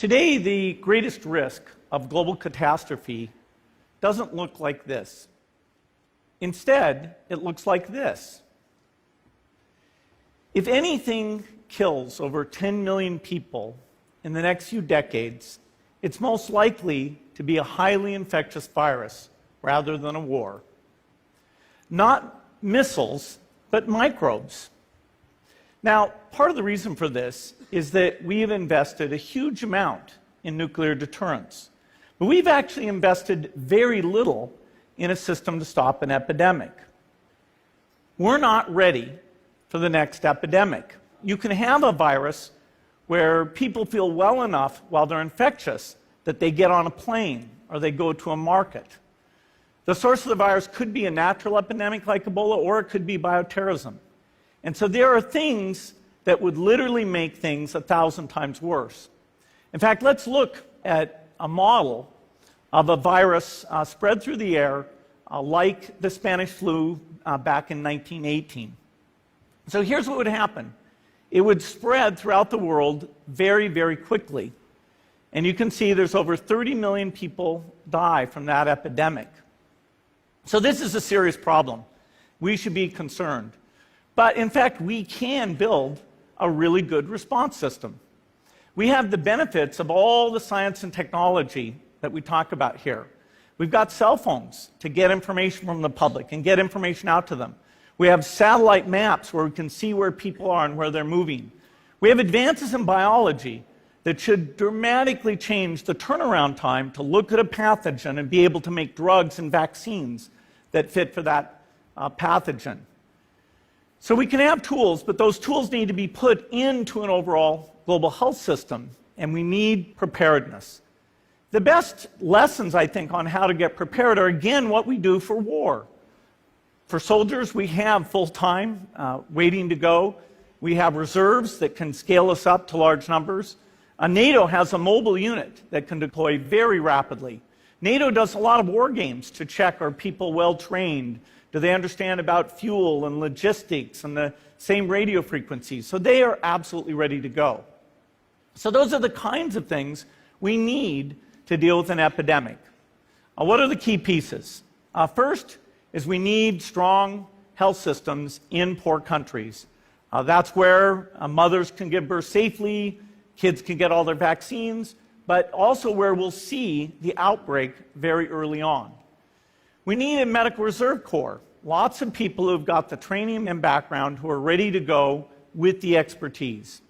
Today, the greatest risk of global catastrophe doesn't look like this. Instead, it looks like this. If anything kills over 10 million people in the next few decades, it's most likely to be a highly infectious virus rather than a war. Not missiles, but microbes. Now, part of the reason for this is that we have invested a huge amount in nuclear deterrence. But we've actually invested very little in a system to stop an epidemic. We're not ready for the next epidemic. You can have a virus where people feel well enough while they're infectious that they get on a plane or they go to a market. The source of the virus could be a natural epidemic like Ebola, or it could be bioterrorism. And so there are things that would literally make things 1,000 times worse. In fact, let's look at a model of a virus spread through the air like the Spanish flu back in 1918. So here's what would happen. It would spread throughout the world very, very quickly. And you can see there's over 30 million people die from that epidemic. So this is a serious problem. We should be concerned. But in fact, we can build a really good response system. We have the benefits of all the science and technology that we talk about here. We've got cell phones to get information from the public and get information out to them. We have satellite maps where we can see where people are and where they're moving. We have advances in biology that should dramatically change the turnaround time to look at a pathogen and be able to make drugs and vaccines that fit for that pathogen. So we can have tools, but those tools need to be put into an overall global health system, and we need preparedness. The best lessons, I think, on how to get prepared are, again, what we do for war. For soldiers, we have full-time waiting to go. We have reserves that can scale us up to large numbers. NATO has a mobile unit that can deploy very rapidly. NATO does a lot of war games to check, are people well-trained? Do they understand about fuel and logistics and the same radio frequencies? So they are absolutely ready to go. So those are the kinds of things we need to deal with an epidemic. What are the key pieces? First is we need strong health systems in poor countries. That's where mothers can give birth safely, kids can get all their vaccines, but also where we'll see the outbreak very early on. We need a medical reserve corps, lots of people who've got the training and background who are ready to go with the expertise.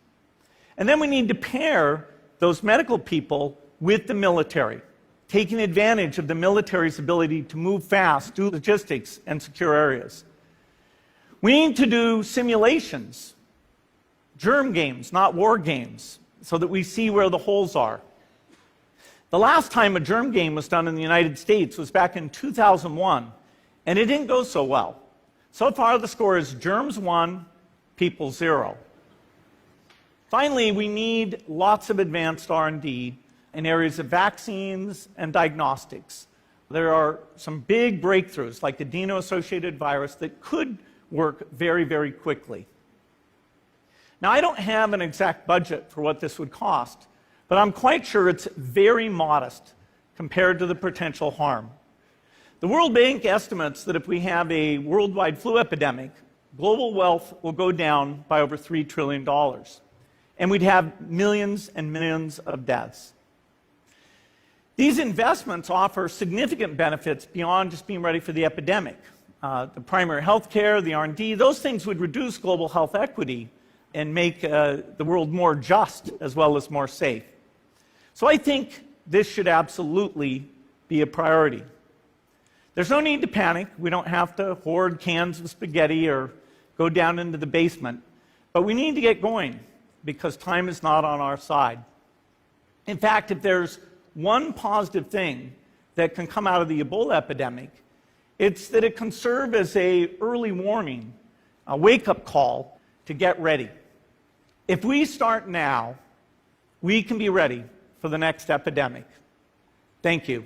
And then we need to pair those medical people with the military, taking advantage of the military's ability to move fast, do logistics, and secure areas. We need to do simulations, germ games, not war games, so that we see where the holes are. The last time a germ game was done in the United States was back in 2001, and it didn't go so well. So far, the score is germs 1, people 0. Finally, we need lots of advanced R&D in areas of vaccines and diagnostics. There are some big breakthroughs, like adeno-associated virus, that could work very, very quickly. Now, I don't have an exact budget for what this would cost, but I'm quite sure it's very modest compared to the potential harm. The World Bank estimates that if we have a worldwide flu epidemic, global wealth will go down by over $3 trillion, and we'd have millions and millions of deaths. These investments offer significant benefits beyond just being ready for the epidemic. The primary health care, the R&D, those things would reduce global health equity and make the world more just as well as more safe. So I think this should absolutely be a priority. There's no need to panic. We don't have to hoard cans of spaghetti or go down into the basement. But we need to get going because time is not on our side. In fact, if there's one positive thing that can come out of the Ebola epidemic, it's that it can serve as an early warning, a wake-up call to get ready. If we start now, we can be ready for the next epidemic. Thank you.